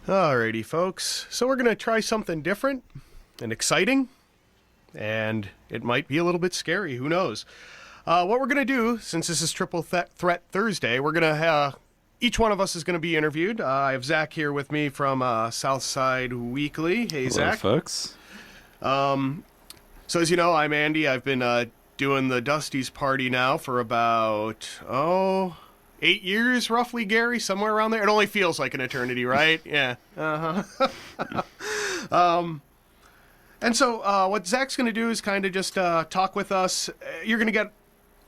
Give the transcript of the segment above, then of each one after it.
Alrighty, folks. So we're going to try something different and exciting, and it might be a little bit scary. Who knows? What we're going to do, since this is Triple Threat Thursday, we're going to each one of us is going to be interviewed. I have Zach here with me from Southside Weekly. Hey, Hello, Zach. folks. So as you know, I'm Andy. I've been doing the Dusty's Party now for about, 8 years, roughly, Gary, somewhere around there. It only feels like an eternity, right? Yeah. And so what Zach's going to do is kind of just talk with us. You're going to get,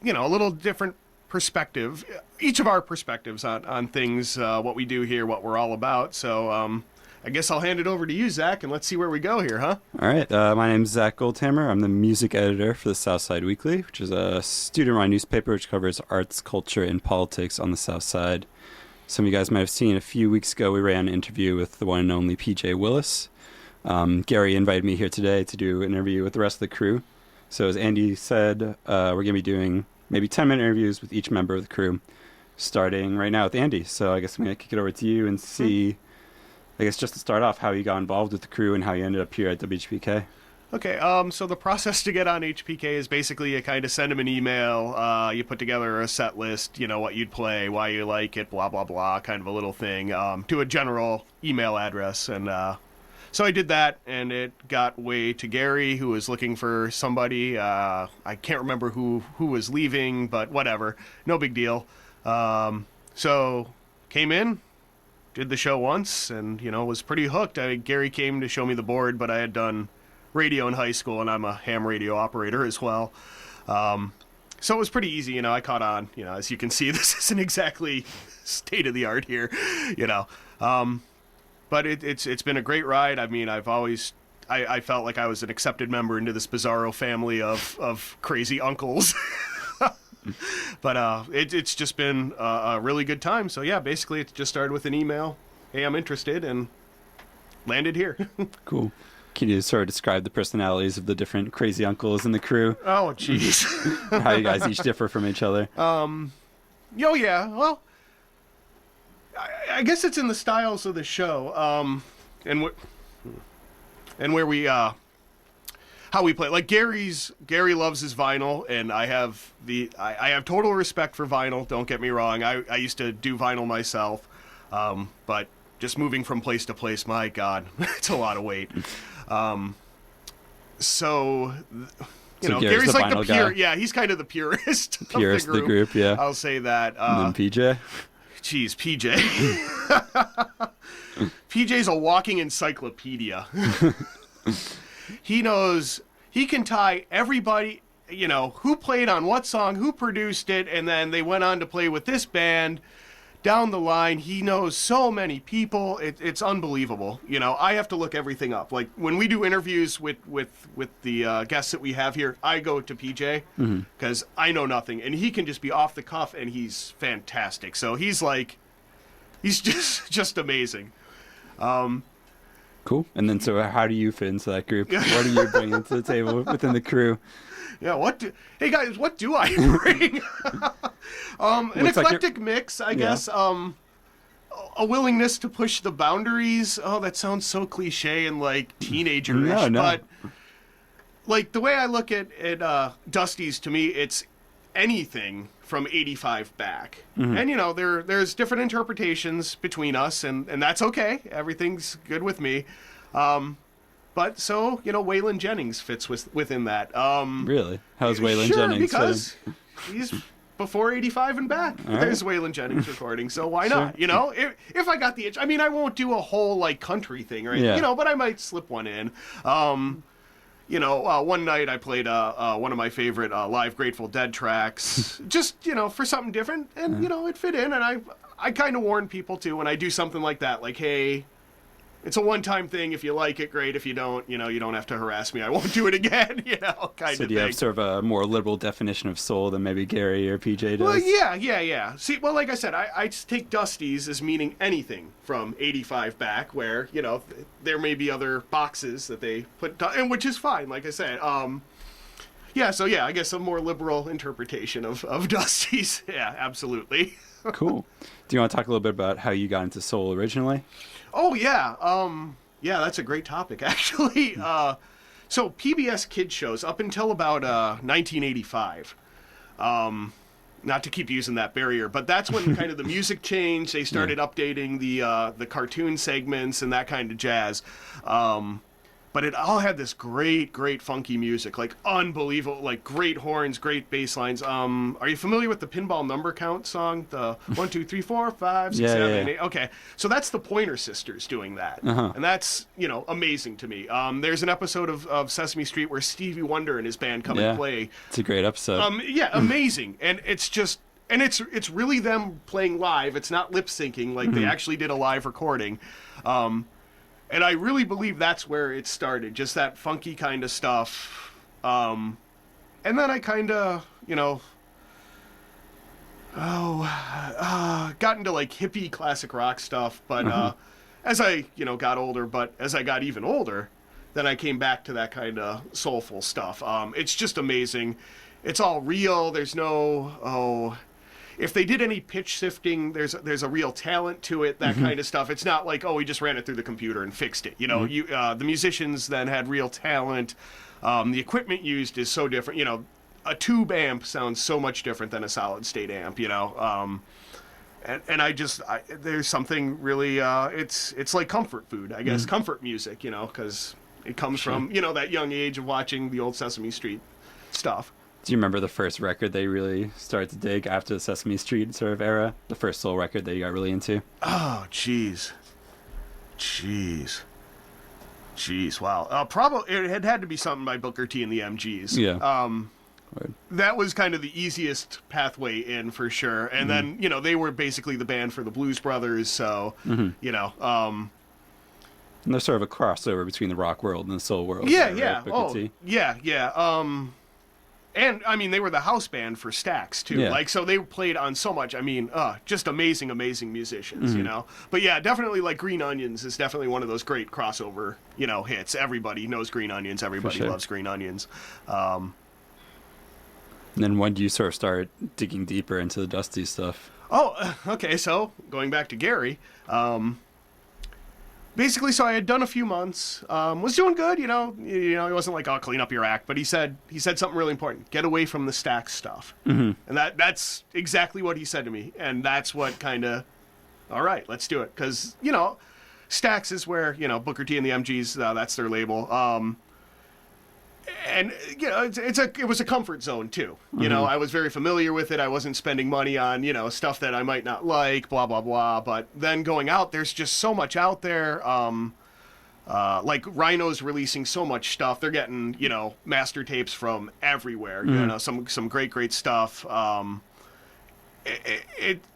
a little different perspective, each of our perspectives on things, what we do here, what we're all about. So I guess I'll hand it over to you, Zach, and let's see where we go here, huh? All right. My name's Zach Goldhammer. I'm the music editor for the Southside Weekly, which is a student-run newspaper which covers arts, culture, and politics on the South Side. Some of you guys might have seen a few weeks ago we ran an interview with the one and only PJ Willis. Gary invited me here today to do an interview with the rest of the crew. So as Andy said, we're going to be doing maybe 10-minute interviews with each member of the crew, starting right now with Andy. So I guess I'm going to kick it over to you and see, I guess just to start off, how you got involved with the crew and how you ended up here at WHPK. Okay, so the process to get on HPK is basically you kind of send them an email, you put together a set list, what you'd play, why you like it, blah, blah, blah, kind of a little thing, to a general email address. And so I did that, and it got way to Gary, who was looking for somebody. I can't remember who was leaving, but whatever, no big deal. So came in, did the show once, and, was pretty hooked. Gary came to show me the board, but I had done radio in high school, and I'm a ham radio operator as well. So it was pretty easy, I caught on. As you can see, this isn't exactly state-of-the-art here, But it's been a great ride. I mean, I felt like I was an accepted member into this bizarro family of crazy uncles. But it's just been a really good time. So yeah, basically it just started with an email. Hey, I'm interested, and landed here. Cool. Can you sort of describe the personalities of the different crazy uncles in the crew? Oh, jeez. How you guys each differ from each other? Yeah. Well, I guess it's in the styles of the show, and where we how we play. Like Gary loves his vinyl, and I have total respect for vinyl. Don't get me wrong. I used to do vinyl myself, but just moving from place to place, my God, it's a lot of weight. So Gary's like the pure. Guy. Yeah, he's kind of the purist. Purist of the group. Yeah, I'll say that. And then PJ. Geez, PJ. PJ's a walking encyclopedia. He can tie everybody, who played on what song, who produced it, and then they went on to play with this band down the line. He knows so many people. It's unbelievable. I have to look everything up. Like when we do interviews with the guests that we have here, I go to PJ because I know nothing, and he can just be off the cuff, and he's fantastic. So he's just amazing. Cool. And then, so how do you fit into that group? What do you bring to the table within the crew? Yeah, hey guys, what do I bring? An eclectic mix, I guess. A willingness to push the boundaries. Oh, that sounds so cliche and like teenager-ish. No. But like the way I look at Dusty's, to me, it's anything from 85 back. And there's different interpretations between us, and that's okay. Everything's good with me. But so, Waylon Jennings fits within that. Really? How's Waylon Jennings? Sure, because he's before 85 and back. All There's right. Waylon Jennings recording, so why not? If I got the itch. I mean, I won't do a whole, country thing or anything, but I might slip one in. One night I played one of my favorite live Grateful Dead tracks, just, for something different, and, it fit in, and I kind of warn people, too, when I do something like that, like, hey, it's a one-time thing. If you like it, great. If you don't, you don't have to harass me. I won't do it again, kind of thing. So do you have sort of a more liberal definition of soul than maybe Gary or PJ does? Well, yeah. See, well, like I said, I take Dusty's as meaning anything from 85 back, where, there may be other boxes that they put, and which is fine, like I said. I guess a more liberal interpretation of Dusty's. Yeah, absolutely. Cool. Do you want to talk a little bit about how you got into soul originally? Oh yeah. Yeah, that's a great topic actually. So PBS kids shows up until about 1985. Not to keep using that barrier, but that's when kind of the music changed. They started updating the cartoon segments and that kind of jazz. But it all had this great, great funky music, like unbelievable, like great horns, great bass lines. Are you familiar with the Pinball Number Count song? The 1, 2, 3, 4, 5, 6, 7, 8. Okay, so that's the Pointer Sisters doing that, and that's amazing to me. There's an episode of Sesame Street where Stevie Wonder and his band come and play. It's a great episode. Yeah, amazing, and it's just. And it's really them playing live. It's not lip syncing, like they actually did a live recording. And I really believe that's where it started, just that funky kind of stuff. And then I kind of, got into like hippie classic rock stuff. But as I, got older, but as I got even older, then I came back to that kind of soulful stuff. It's just amazing. It's all real. There's no, if they did any pitch shifting, there's a real talent to it, that kind of stuff. It's not like, we just ran it through the computer and fixed it. The musicians then had real talent. The equipment used is so different. A tube amp sounds so much different than a solid state amp. And there's something really. It's like comfort food, I guess. Comfort music, because it comes from that young age of watching the old Sesame Street stuff. Do you remember the first record they really started to dig after the Sesame Street sort of era? The first soul record that you got really into? Oh, jeez. Wow. Probably it had to be something by Booker T and the MGs. Yeah. That was kind of the easiest pathway in for sure. And then, they were basically the band for the Blues Brothers. So, and there's sort of a crossover between the rock world and the soul world. Yeah, right? yeah. Booker T. Yeah. And, I mean, they were the house band for Stax, too. Yeah. So they played on so much. I mean, just amazing, amazing musicians, But, yeah, definitely, like, Green Onions is definitely one of those great crossover, hits. Everybody knows Green Onions. Everybody loves Green Onions. And then when do you sort of start digging deeper into the Dusty stuff? Oh, okay. So, going back to Gary, basically, so I had done a few months, was doing good, he wasn't like, clean up your act, but he said something really important: get away from the Stax stuff. And that's exactly what he said to me, and that's what kind of, all right, let's do it, because Stax is where Booker T and the MGs, that's their label. And it was a comfort zone too. I was very familiar with it. I wasn't spending money on stuff that I might not like, blah blah blah. But then going out, there's just so much out there. Like Rhino's releasing so much stuff. They're getting master tapes from everywhere. Some great stuff.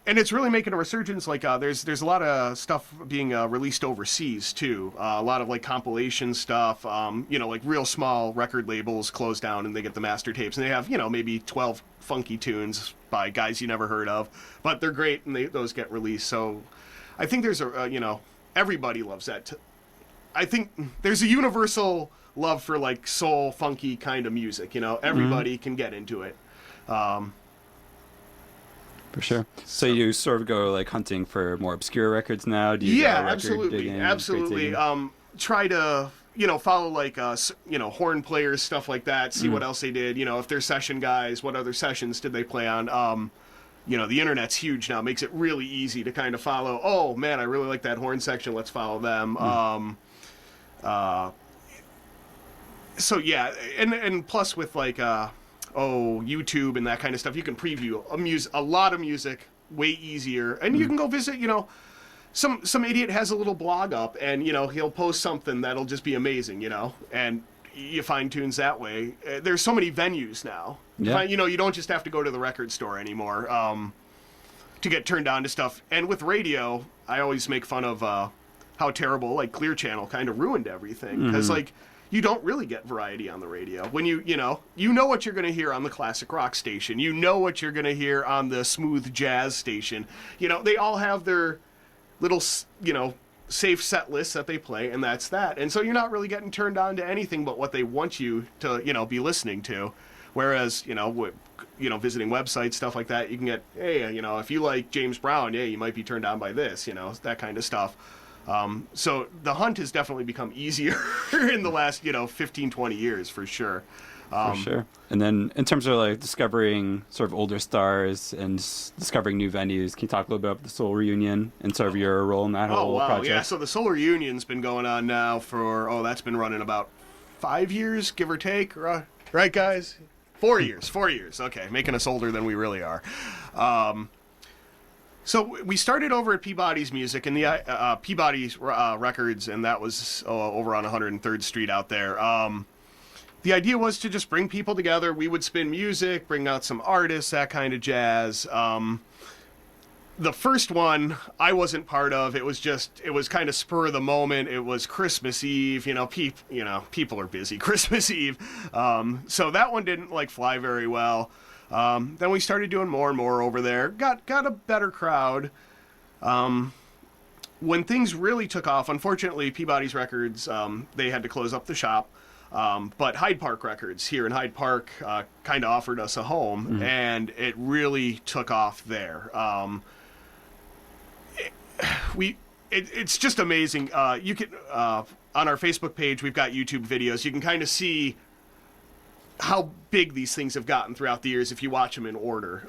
And it's really making a resurgence. Like there's a lot of stuff being released overseas too. A lot of like compilation stuff. Like real small record labels close down and they get the master tapes and they have maybe 12 funky tunes by guys you never heard of, but they're great and those get released. So I think there's everybody loves that. I think there's a universal love for like soul funky kind of music. Everybody can get into it. For sure. So you sort of go like hunting for more obscure records now? Do you go record digging, absolutely. Try to follow like horn players, stuff like that. See what else they did. If they're session guys, what other sessions did they play on? The internet's huge now. Makes it really easy to kind of follow. Oh man, I really like that horn section. Let's follow them. So yeah, and plus with like YouTube and that kind of stuff, you can preview a lot of music way easier, and you can go visit. Some idiot has a little blog up, and he'll post something that'll just be amazing. And you find tunes that way. There's so many venues now. Yeah. You don't just have to go to the record store anymore to get turned on to stuff. And with radio, I always make fun of how terrible like Clear Channel kind of ruined everything, because like you don't really get variety on the radio. When you know what you're going to hear on the classic rock station. You know what you're going to hear on the smooth jazz station. They all have their little, safe set lists that they play, and that's that. And so you're not really getting turned on to anything but what they want you to, be listening to. Whereas, visiting websites, stuff like that, you can get, hey, if you like James Brown, yeah, you might be turned on by this, that kind of stuff. So the hunt has definitely become easier in the last, 15, 20 years for sure. For sure. And then in terms of like discovering sort of older stars and discovering new venues, can you talk a little bit about the Soul Reunion and sort of your role in that whole project? Yeah. So the Solar Union's been going on now for, that's been running about 5 years, give or take. Right, guys? 4 years. 4 years. Okay, making us older than we really are. So we started over at Peabody's Music and the Peabody's Records, and that was over on 103rd Street out there. The idea was to just bring people together. We would spin music, bring out some artists, that kind of jazz. The first one I wasn't part of. It was kind of spur of the moment. It was Christmas Eve. People are busy Christmas Eve. So that one didn't fly very well. Then we started doing more and more over there. Got a better crowd. When things really took off, unfortunately, Peabody's Records, they had to close up the shop. But Hyde Park Records here in Hyde Park kind of offered us a home, and it really took off there. It's just amazing. You can on our Facebook page, we've got YouTube videos. You can kind of see how big these things have gotten throughout the years if you watch them in order.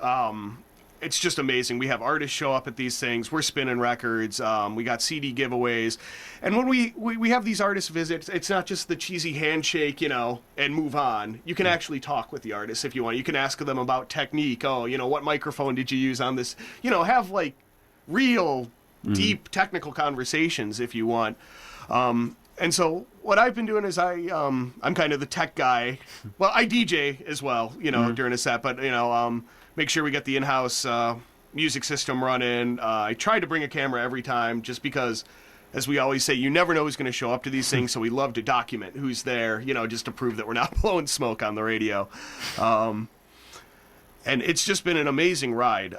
It's just amazing. We have artists show up at these things. We're spinning records. We got CD giveaways. And when we have these artists visit, it's not just the cheesy handshake, and move on. You can actually talk with the artists if you want. You can ask them about technique. Oh, what microphone did you use on this? Have real deep technical conversations if you want. And so what I've been doing is I'm kind of the tech guy. Well, I DJ as well, during a set, but, make sure we get the in-house music system running. I try to bring a camera every time just because, as we always say, you never know who's going to show up to these things, so we love to document who's there, just to prove that we're not blowing smoke on the radio. And it's just been an amazing ride.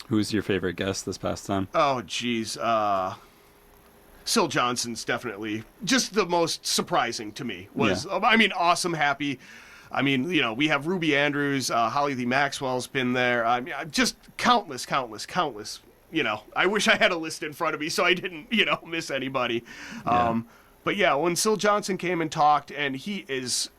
Who's your favorite guest this past time? Oh, geez. Syl Johnson's definitely just the most surprising to me. Awesome, happy. We have Ruby Andrews, Holly Lee Maxwell's been there. Just countless. I wish I had a list in front of me so I didn't, miss anybody. Yeah. But yeah, when Syl Johnson came and talked, and he is,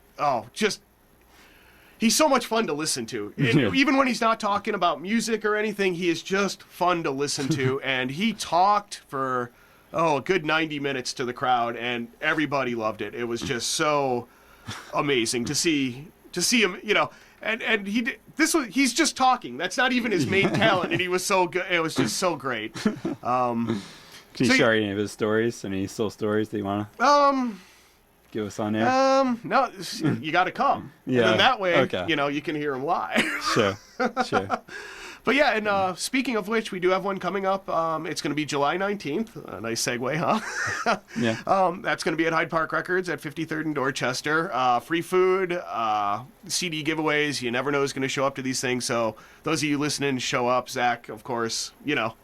he's so much fun to listen to. Even when he's not talking about music or anything, he is just fun to listen to. And he talked for, a good 90 minutes to the crowd, and everybody loved it. It was just so amazing to see him, and he's just talking. That's not even his main talent, and he was so good. It was just so great. Can you share any of his stories? Any Syl stories that you want to give us on air? No, you got to come. Yeah. And then that way, Okay. You can hear him live. Sure. But yeah, and speaking of which, we do have one coming up. It's going to be July 19th. A nice segue, huh? Yeah. That's going to be at Hyde Park Records at 53rd and Dorchester. Free food, CD giveaways. You never know who's going to show up to these things. So those of you listening, show up. Zach, of course,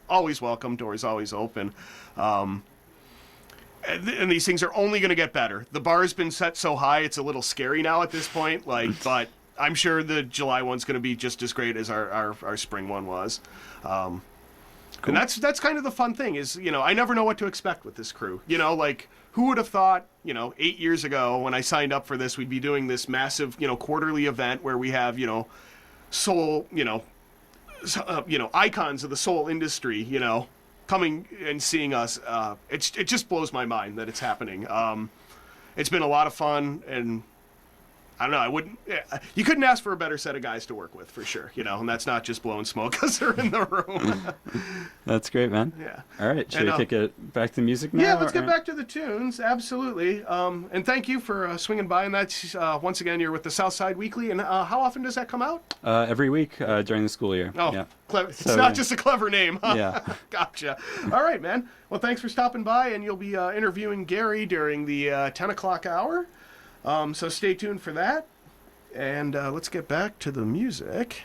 always welcome. Doors always open. And these things are only going to get better. The bar's been set so high, it's a little scary now at this point. But I'm sure the July one's going to be just as great as our spring one was. Cool. And that's kind of the fun thing is, I never know what to expect with this crew. Who would have thought, 8 years ago when I signed up for this, we'd be doing this massive, quarterly event where we have, soul, icons of the soul industry, coming and seeing us. It just blows my mind that it's happening. It's been a lot of fun, and I don't know. You couldn't ask for a better set of guys to work with, for sure. And that's not just blowing smoke because they're in the room. That's great, man. Yeah. All right. Should we kick it back to music now? Yeah, let's get back to the tunes. Absolutely. And thank you for swinging by. And that's once again, you're with the Southside Weekly. And how often does that come out? Every week during the school year. Oh, yeah. Clever. It's not just a clever name. Huh? Yeah. Gotcha. All right, man. Well, thanks for stopping by. And you'll be interviewing Gary during the 10 o'clock hour. So stay tuned for that. And let's get back to the music.